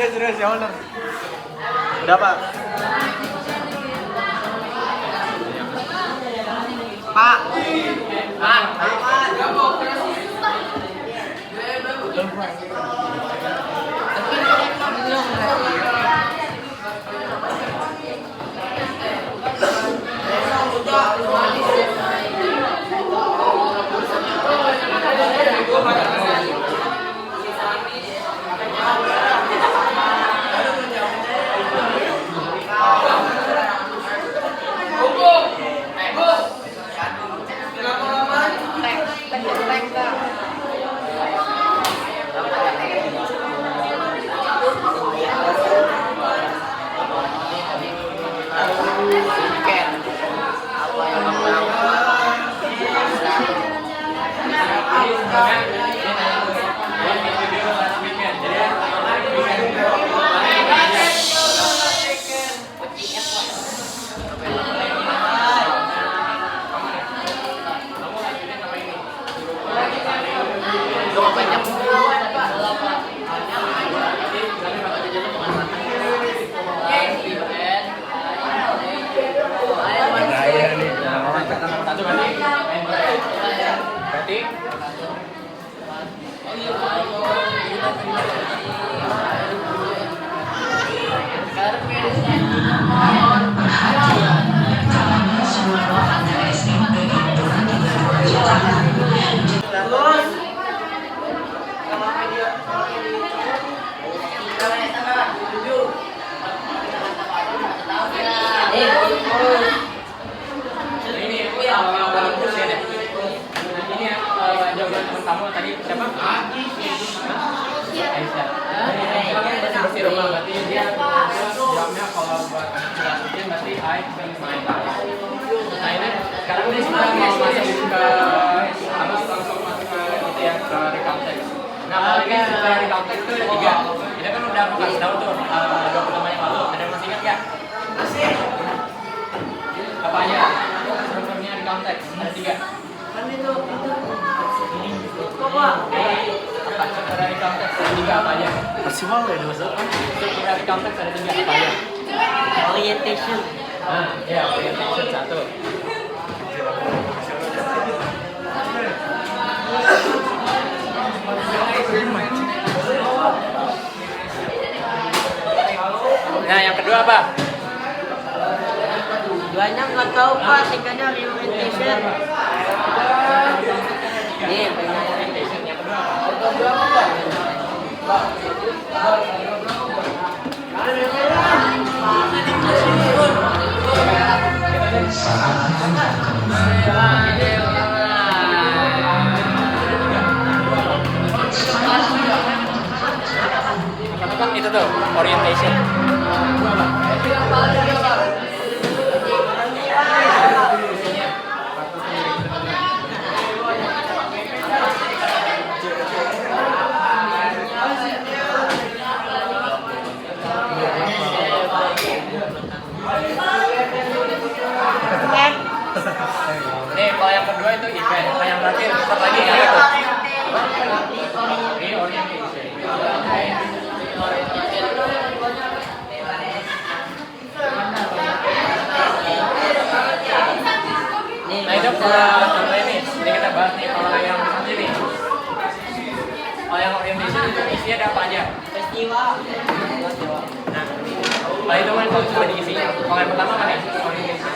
Serius ya owner. Udah Pak. Pak. Kamu tadi siapa? Aisyah. Bersih rumah berarti dia jawabnya kalau buat jelasin berarti I spend my time. Nah ini sekarang dia sudah mau masuk ke harus langsung masuk ke itu ya ke recount text. Nah kalau ini setelah recount text itu ada 3. Kita kan udah kasih tahu tuh 20 menit lalu. Ada masih ingat nggak? Masih. Apa aja? Strukturnya recount text ada 3. Kan itu struktur dari konteks ada 3 apa aja? Maksimal ya dua. Struktur dari konteks ada 3 apa aja? Orientation. Ya orientation 1. Nah yang kedua apa? Duanya nggak tahu Pak, tinggalnya reorientation. Nih, Orientation yang kedua apa? Kan itu tuh orientation. Nih, kalau yang kedua itu event, yang terakhir cepat lagi ya itu. Nah itu contoh ini kita bahas nih kalau yang sendiri. Kalau yang orientation itu isinya ada apa aja? Festival. Nah, kalau itu kan kalau cuma diisi. Kalau yang pertama kan ya, orientation.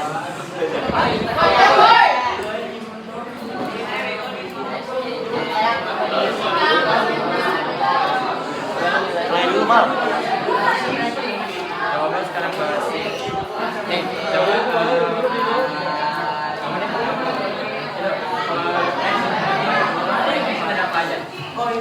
Mulai dulu mal. Jawaban sekarang ke coba kamu deh. Ada apa aja? Nah,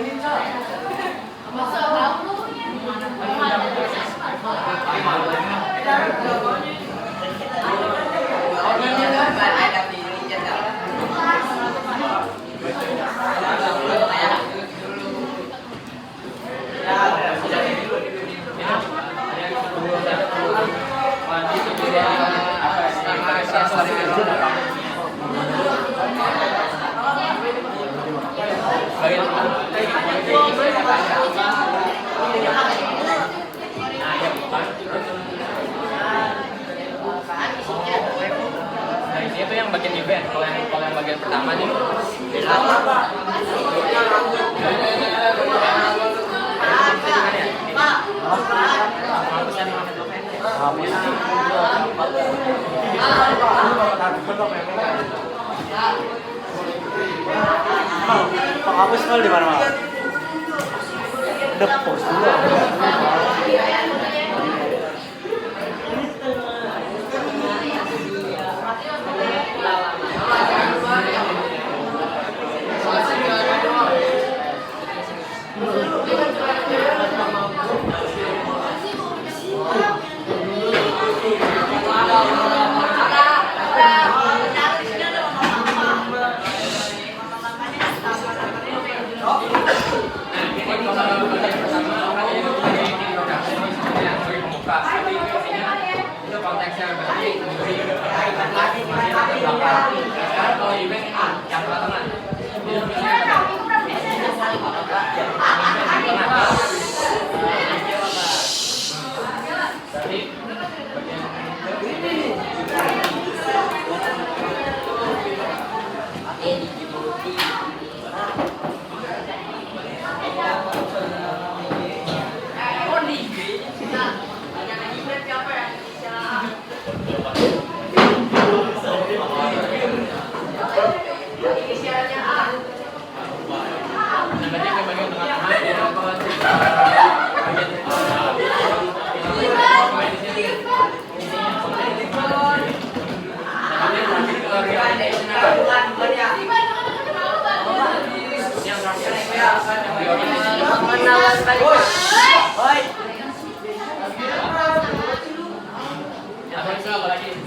ini tuh yang bagian event. Kalau yang bagian pertama nih, Penghapus mal di mana mal? Udah post dulu. konteksnya berarti sekarang kalau event yang tengah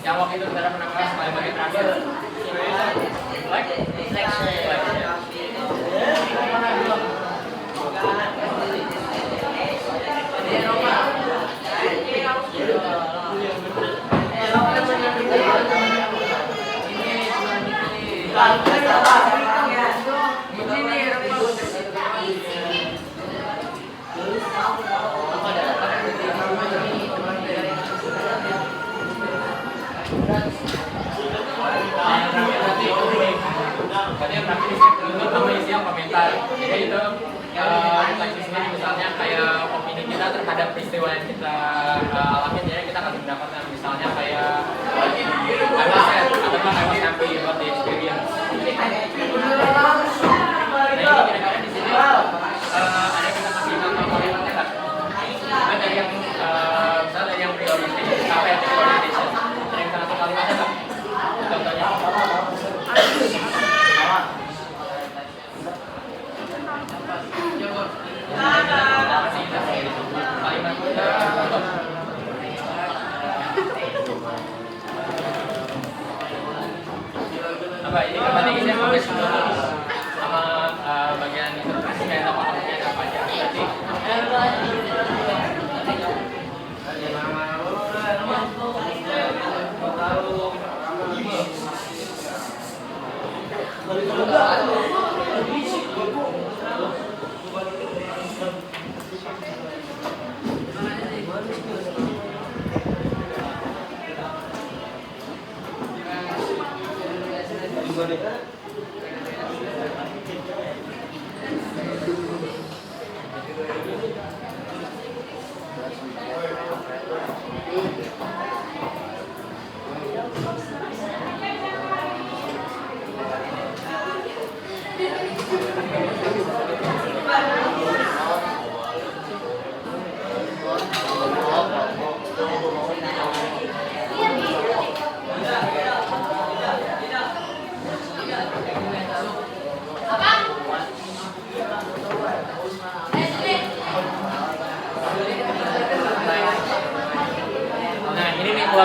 yang waktu itu kita menang kelas paling bagian terakhir. Komentar. Jadi itu refleksi sendiri misalnya kayak opini kita terhadap peristiwa yang kita alami, jadi kita akan mendapatkan misalnya kayak I was sad atau I was happy about the experience. Nah ini kira-kira di sini ada yang bisa kasih contoh komentarnya nggak? Nah, dari yang misalnya dari yang pre-orientation sampai yang orientation, ada yang satu kalimatnya nggak? Contohnya? Apa ini kembali kita fokus dulu sama bagian interpretasi kayak apa-apanya apa aja.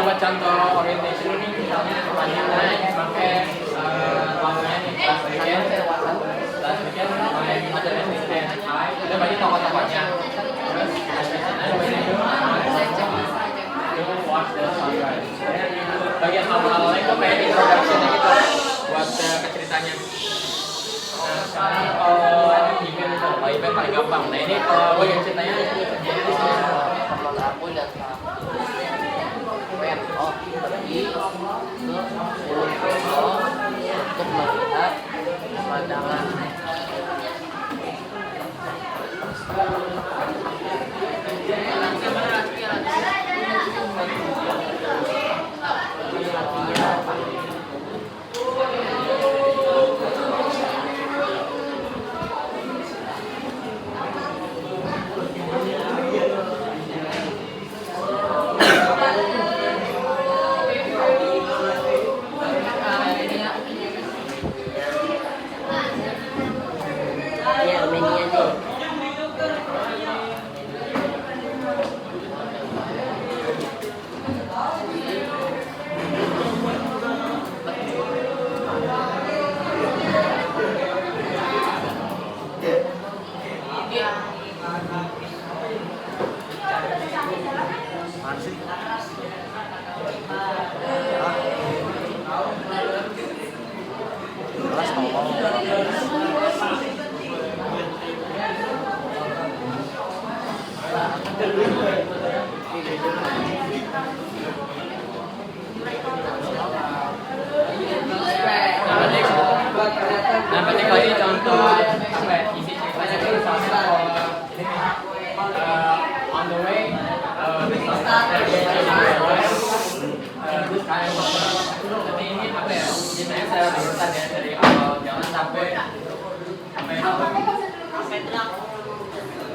buat contoh orientation ini misalnya pertanyaannya pakai lawannya nih last weekend main ada SDN itu bagi tokoh-tokohnya terus itu watch the sunrise bagian awal-awalnya itu kayak introduction gitu buat ke ceritanya. Nah sekarang event paling gampang. Nah ini kalau bagian ceritanya jadi di sini Aku dan pergi ke untuk melihat pemandangan. Ya, Armenia nih. Mana sih? Jelas tolong. Nah, berarti kalau ini contoh apa ya, isi ceritanya itu misalnya kalau ini on the way terus kayak jadi ini apa ya, ceritanya saya urutan ya dari awal jalan sampai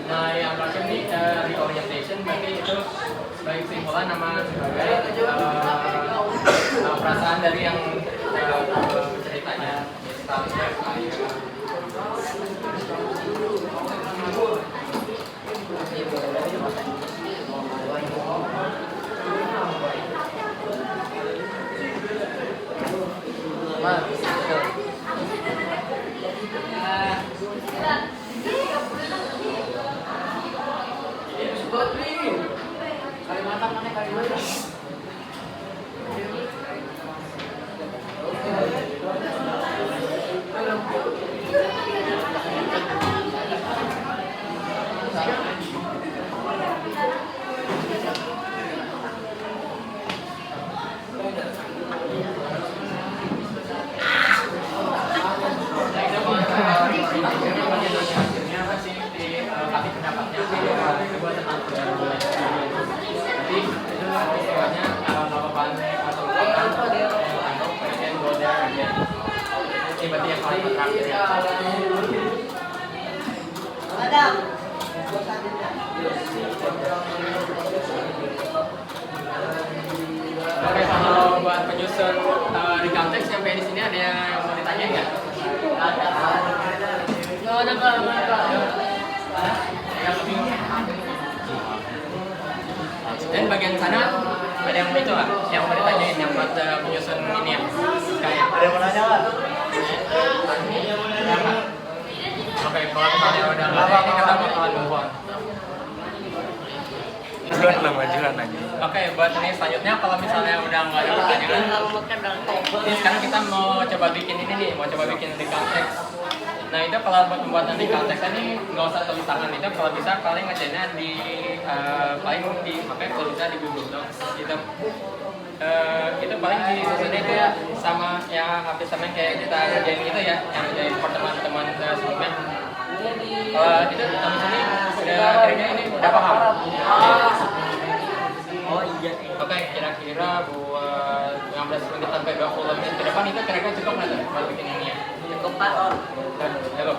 nah yang terakhir ini reorientation berarti itu sebagai kesimpulan nama sebagai perasaan dari yang ceritanya. Kalimantan mana Kalimantan? Berarti yang paling terakhir ya. Oke, kalau buat penyusun di konteks sampai di sini ada yang mau ditanyain nggak? Nggak ada kalau Dan bagian sana ada yang itu nggak? Yang mau ditanyain yang buat penyusun ini ya? Kayak Ada yang mau nanya nggak? oke, kalau misalnya udah nggak ada ini kita bakalan move on. Majuan aja. Oke, buat ini selanjutnya kalau misalnya udah nggak ada pertanyaan, ini sekarang kita mau coba bikin ini nih, mau coba bikin di konteks. Nah itu kalau buat pembuatan di konteks ini nggak usah tulis tangan itu, kalau bisa paling ngerjainnya di paling di makanya kalau bisa di Google Docs gitu. Itu paling disusunnya itu ya sama yang hampir sama kayak kita kerjain itu ya, yang kerjain teman-teman sebelumnya. Itu kami sini udah kira-kira ini udah paham. Oh iya. Oke, kira-kira buat 15 menit sampai 20 menit ke depan itu kira-kira cukup nggak tuh buat bikin ini ya? Cukup Pak. Cukup.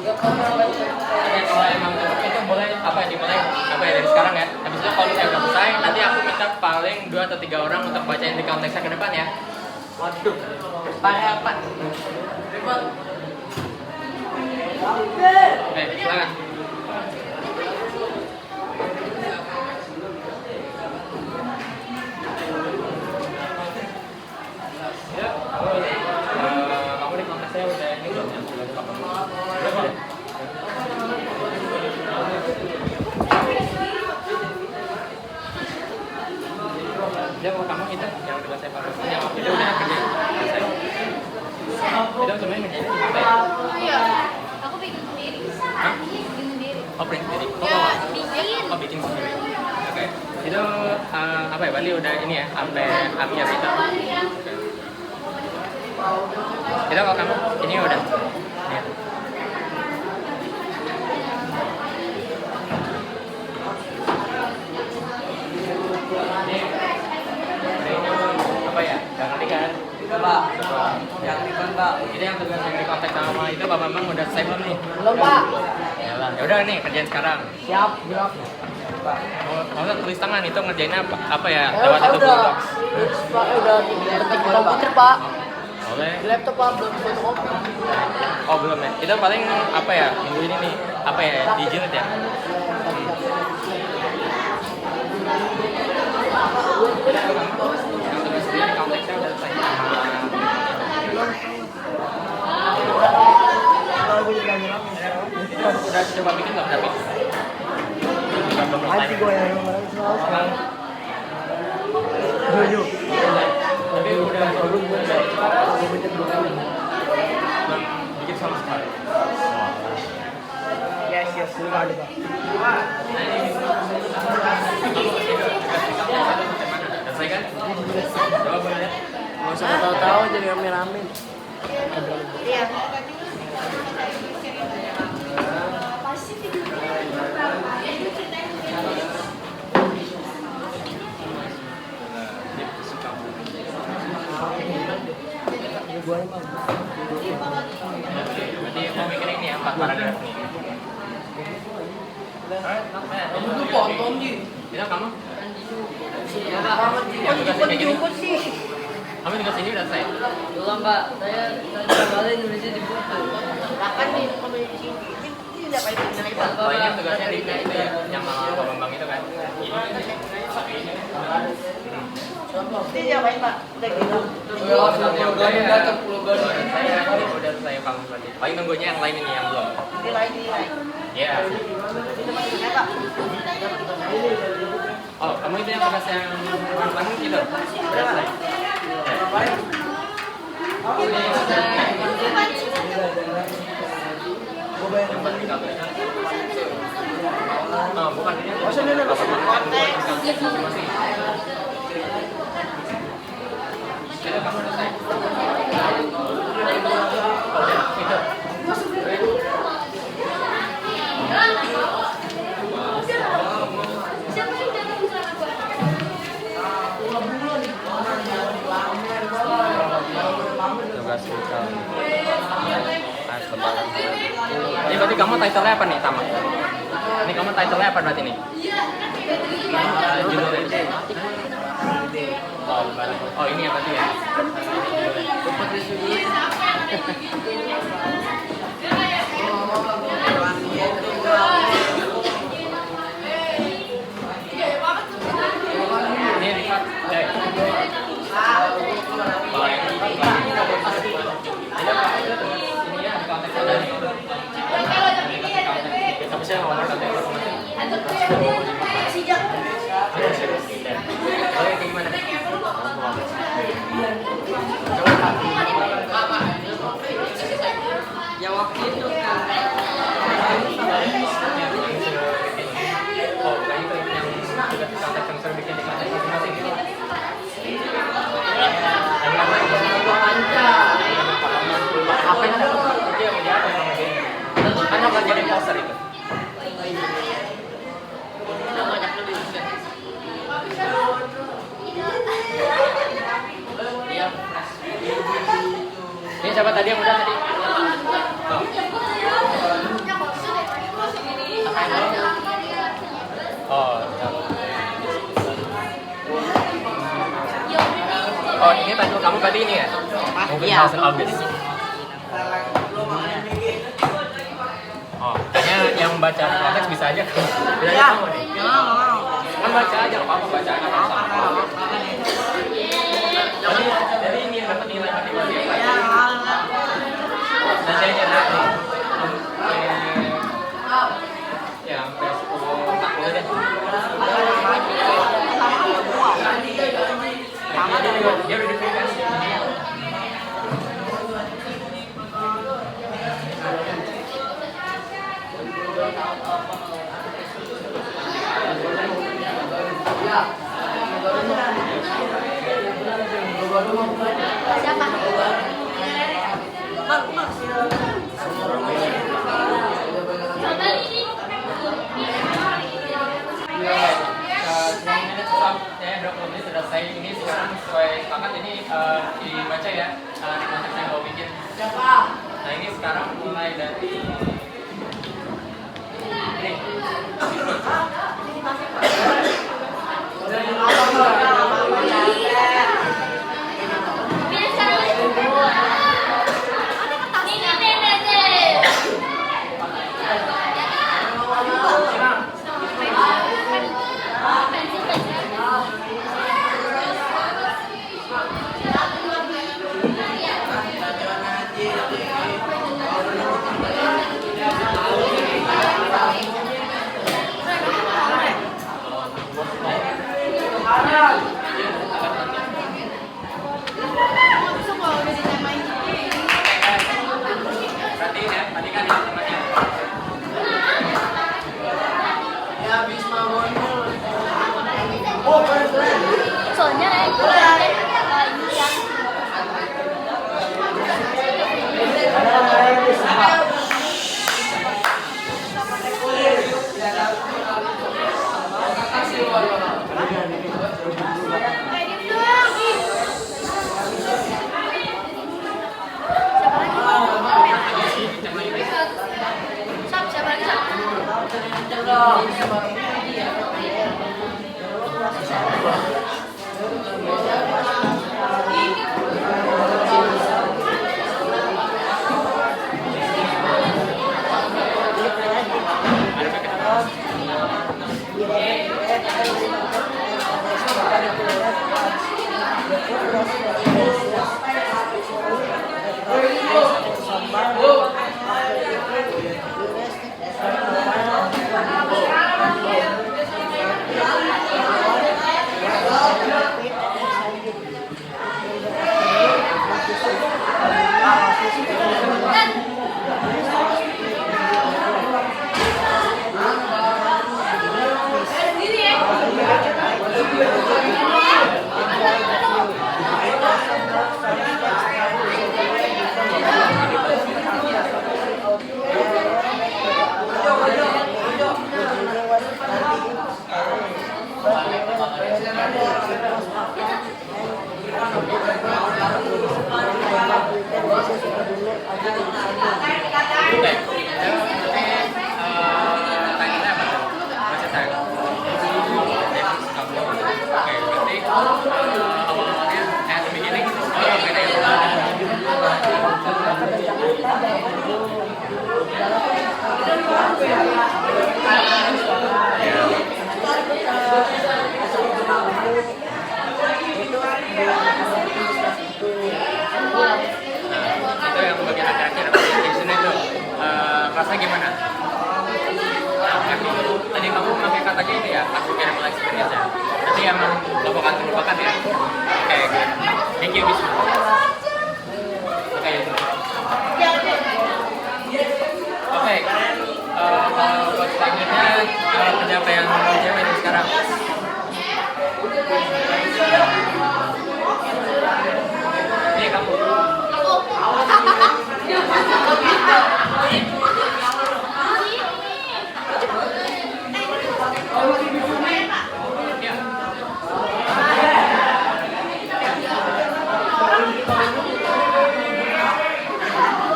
Oke, kalau emang cukup itu boleh apa ya, dimulai apa ya dari sekarang ya. Habis itu kalau misalnya udah selesai, nanti aku minta paling 2 atau 3 orang untuk bacain di konteksnya ke depan ya. Waduh. Pakai apa? Oke, silakan. Dia kalau kamu itu yang tugas saya baru yang itu udah kerja selesai. Itu sebenarnya ngerjainnya di apa ya? Iya, aku bikin sendiri. Hah? Bikin sendiri. Oh print sendiri. Ya, bikin. Oh bikin sendiri. Oke. Itu apa ya? Berarti udah ini ya sampai akhir itu. Itu kalau kamu ini udah. Ya. Apa ya? Gak ngerti kan? Itu Pak. Yang ribet Pak. Ini yang tugas yang di kontak sama itu Pak Bambang udah selesai belum nih? Belum Pak. Ya udah nih kerjaan sekarang. Siap, gerak. Pak. Mau tulis tangan itu ngerjainnya apa ya? Ya, Lewat saya itu udah. Google Docs. Pak, udah ketik di komputer Pak. Boleh. Di laptop Pak, belum fotokopi. Oh belum ya. Itu paling apa ya? Minggu ini nih apa ya? Dijilid ya? Yang tugas dia di konteksnya udah selesai udah coba bikin belum tapi Anjing gue yang kemarin selalu. tapi udah bikin sama sekali. Yes, sudah ada Pak. Selesai kan? Coba boleh lihat. Nggak usah tahu-tahu jadi rame-rame. Iya. Berarti mau bikin ini ya 4 paragraf nih. Itu potong Ji. Itu kamu? Jemput sih. Kamu tugas ini udah selesai? Belum Pak, saya kembali nulisnya di buku. Bahkan nih komisi ini udah paling benar Pak. Oh ini tugasnya di itu ya, yang sama Pak Bambang itu kan? Ini. Ini ngapain Pak? Udah gitu. Udah selesai kamu berarti. Paling nunggunya yang lain ini yang belum. Ini lain. Iya. Ini masih saya Pak. Oh kamu itu yang tugas yang langit itu? Udah selesai. Yang buat tinggal tulisan. Oh bukan ini. Masih. Kamu udah selesai? Oh, udah. Itu. Tugas vokal. Ini berarti kamu title-nya apa nih, Tama? Ini kamu title-nya apa berarti nih? Judulnya. Oh, ini ya berarti ya? Ini lipat. Kalau yang ini ya di konteks ada nih. Tapi saya ngomong tentang informasi. Oke, kayak gimana? Ya waktu itu kan. Oh, bukan itu yang sudah di konteks yang sudah bikin di konteks masing-masing. Apa yang ada? Dia media apa yang ngerjain? Kan yang ngerjain poster itu. Ini siapa tadi yang udah tadi? Oh. Oh, ini title kamu tadi ini ya? Mungkin Iya. House Abyss. Oh, kayaknya yang baca konteks bisa aja kan? Bisa aja kamu nih. Kan baca aja, nggak apa-apa baca aja kan sama. Jadi ini yang dapat nilai motivasi apa? Nanti aja nanti. Siapa? Saya 20 menit selesai ini sekarang sesuai sepakat ini dibaca ya di konteks yang mau bikin. Nah ini sekarang mulai dari ini. Berarti ya, tadi kan yang namanya Soalnya itu yang bagian akhir-akhir di sini tuh rasanya gimana? Tadi kamu pakai katanya itu ya, aku kirim lagi experience ya. Berarti emang lupakan ya. Oke, thank you Bisma. Oke, buat selanjutnya pencapaian cewek ini sekarang. Ini kamu.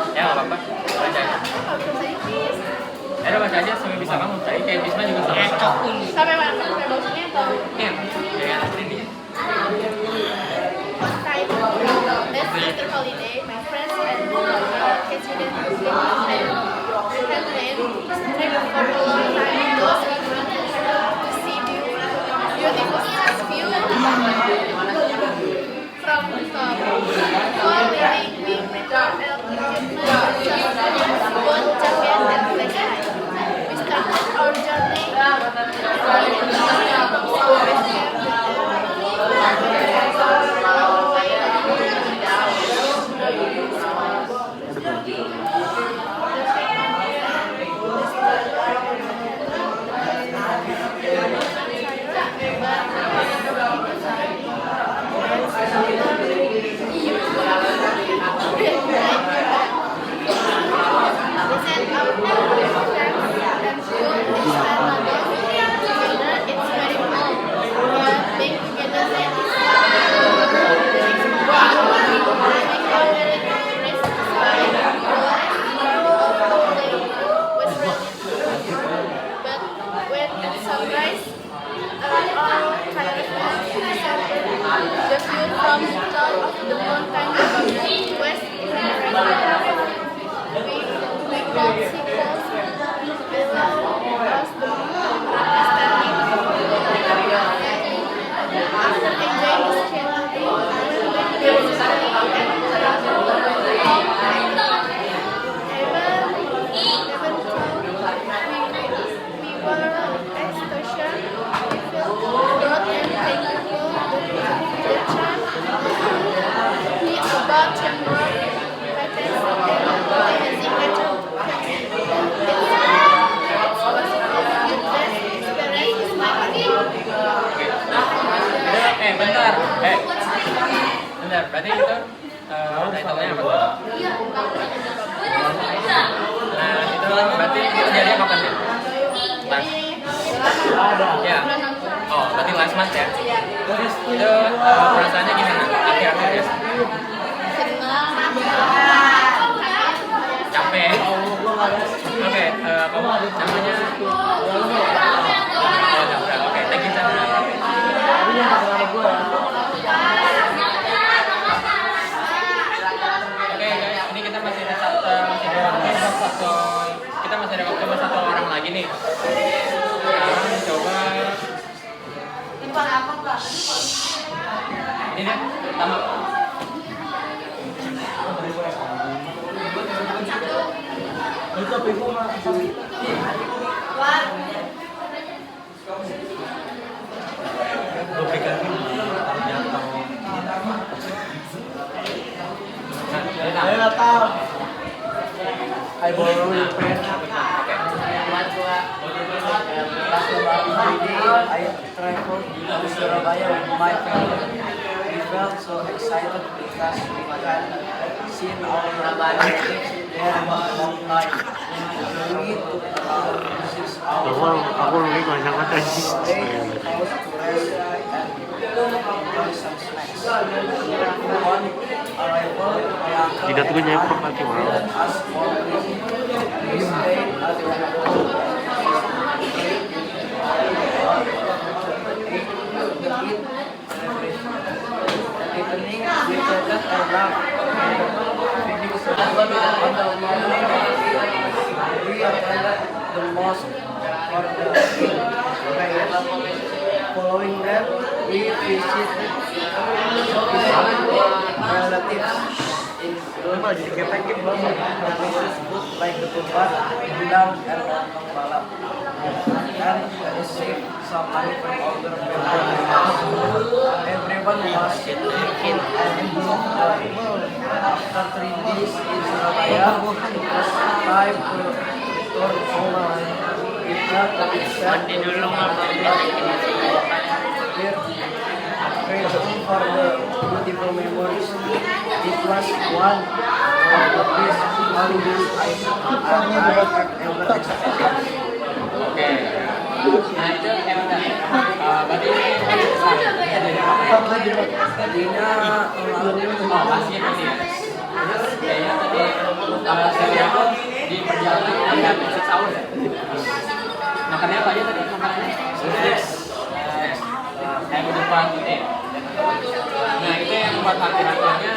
Ya nggak apa-apa, baca aja. Ya udah baca aja sampai bisa kamu. Tadi kayak Bisma juga sama. sampai mana? Sampai bosnya atau? Iya, ya ini. Last Easter holiday, my friends and considered to stay and had planned for a long time to see beautiful view from the top. While leaving metro both Japan and Westside. We started our journey Berarti itu title-nya apa tuh? Nah, itu berarti kejadian kapan sih? Ya. Oh, berarti last month ya? Itu perasaannya gimana? Akhir-akhir ya? Capek. Oke, kamu namanya? Oh, Chandra. Oke, thank you Chandra. Oke guys, ini kita masih ada waktu buat satu orang lagi nih. Sekarang coba ini deh, pertama. Ayo datang. I borrow your pen. I traveled to Surabaya with my family. We felt so excited because we had seen our relatives there for a long time. We took around 6 hours. Aku lagi banyak kata sih. Stayed in the house to rest and enjoy some snacks. On arrival, my uncle Tidak tuh nyepok lagi and mau. us all we stayed at the evening, we chatted and laughed. On the morning, we attended the mosque for the prayer. Following that, we visited relatives in places good like the Tuban, Bundang, and Lontong Balap, and received some money from older people. Everyone was thankful and enjoyed. After 3 days in Surabaya, it was time to return home. We felt a bit sad to we're grateful for the beautiful memories. It was one of the best holidays I have ever experienced. Oke. Nah itu yang berarti ini Jadinya oh masih ini ya. Kayaknya tadi saya lihat di perjalanan ada 6 hours ya. Makannya apa aja tadi makanannya? Kayak ketupat gitu ya. Nah itu yang buat akhir-akhirnya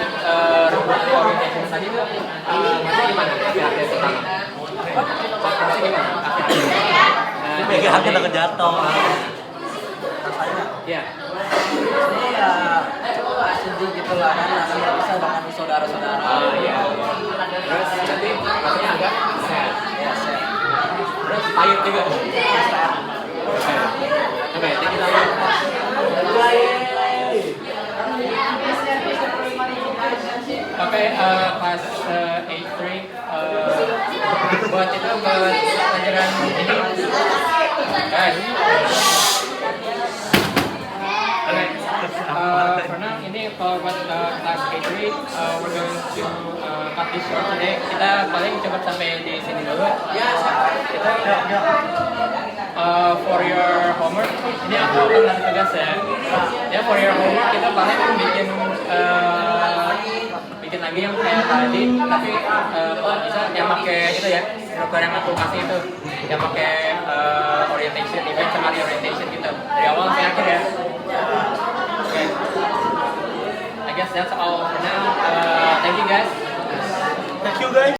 buat orientation tadi tuh masih gimana akhir-akhir pertama? Masih gimana akhir-akhir? pegang kita kejatuh. Iya. Ini ya sedih gitu lah kan, nggak bisa dengan saudara-saudara. Oh iya. Terus nanti rasanya agak sad. Ya, saya. Terus pahit juga. Oke, thank you so much. Oke, pas A3 buat itu buat pelajaran ini guys. Oke, for now ini kalau buat kelas A3 we're going to cut this short today. Kita paling coba sampai di sini dulu. For your homework, ini aku akan kasih tugas ya. Ya for your homework kita paling bikin lagi yang kayak tadi, tapi kalau bisa yang pakai itu ya, program yang aku kasih itu, yang pakai orientation, event summary orientation gitu, dari awal sampai akhir ya. Okay. I guess that's all for now. Thank you guys. Thank you guys.